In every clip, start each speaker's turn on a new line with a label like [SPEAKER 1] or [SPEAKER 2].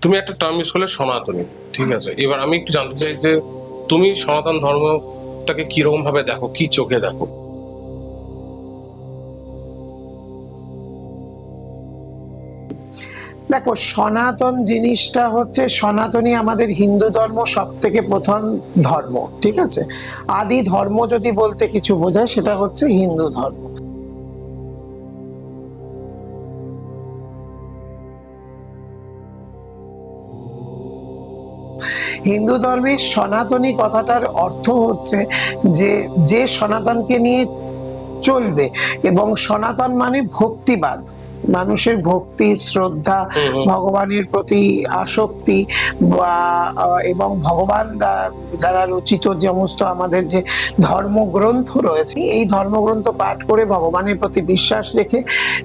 [SPEAKER 1] তুমি একটা term use করলে সনাতনী, ঠিক আছে। এবার আমি একটু জানতে চাই যে তুমি সনাতন ধর্মটাকে কিরকম ভাবে দেখো, কি চোখে দেখো?
[SPEAKER 2] দেখো, সনাতন জিনিসটা হচ্ছে, সনাতনী আমাদের হিন্দু ধর্ম সব থেকে প্রথম ধর্ম, ঠিক আছে। আদি ধর্ম যদি বলতে কিছু বোঝায় সেটা হচ্ছে হিন্দু ধর্ম। হিন্দু ধর্মের সনাতনী কথাটার অর্থ হচ্ছে যে যে সনাতনকে নিয়ে চলবে, এবং সনাতন মানে ভক্তিবাদ, মানুষের ভক্তি শ্রদ্ধা, ভগবানের প্রতি আসক্তি, বা এবং ভগবান দ্বারা রচিত সমস্ত আমাদের যে ধর্মগ্রন্থ রয়েছে, এই ধর্মগ্রন্থ পাঠ করে ভগবানের প্রতি বিশ্বাস রেখে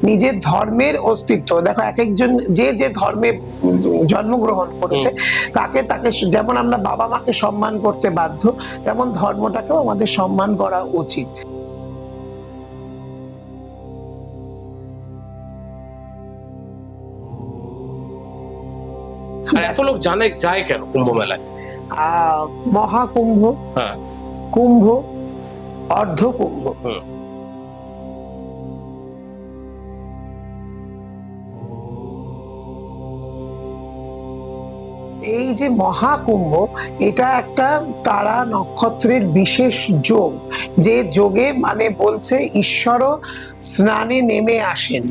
[SPEAKER 2] নিজের ধর্মের অস্তিত্ব, দেখো এক একজন যে যে ধর্মে জন্মগ্রহণ করেছে তাকে তাকে যেমন আমরা বাবা মাকে সম্মান করতে বাধ্য, তেমন ধর্মটাকেও আমাদের সম্মান করা উচিত।
[SPEAKER 1] আর এত লোক যায় কেন কুম্ভ মেলায়?
[SPEAKER 2] মহাকুম্ভ,
[SPEAKER 1] হ্যাঁ,
[SPEAKER 2] কুম্ভ, অর্ধকুম্ভ। এই যে মহাকুম্ভ, এটা একটা তারা নক্ষত্রের বিশেষ যোগ, যে যোগে মানে বলছে ঈশ্বরও স্নানে নেমে আসেন।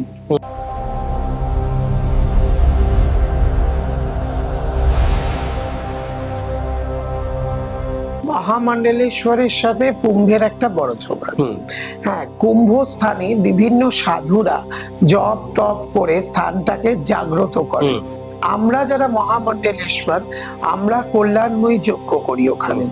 [SPEAKER 2] মহামণ্ডলেশ্বরের সাথে কুম্ভের একটা বড় যোগ আছে। হ্যাঁ, কুম্ভ স্থানে বিভিন্ন সাধুরা জপ তপ করে স্থানটাকে জাগ্রত করে। আমরা যারা মহামণ্ডলেশ্বর, আমরা কল্যাণময়ী যজ্ঞ করি ওখানে।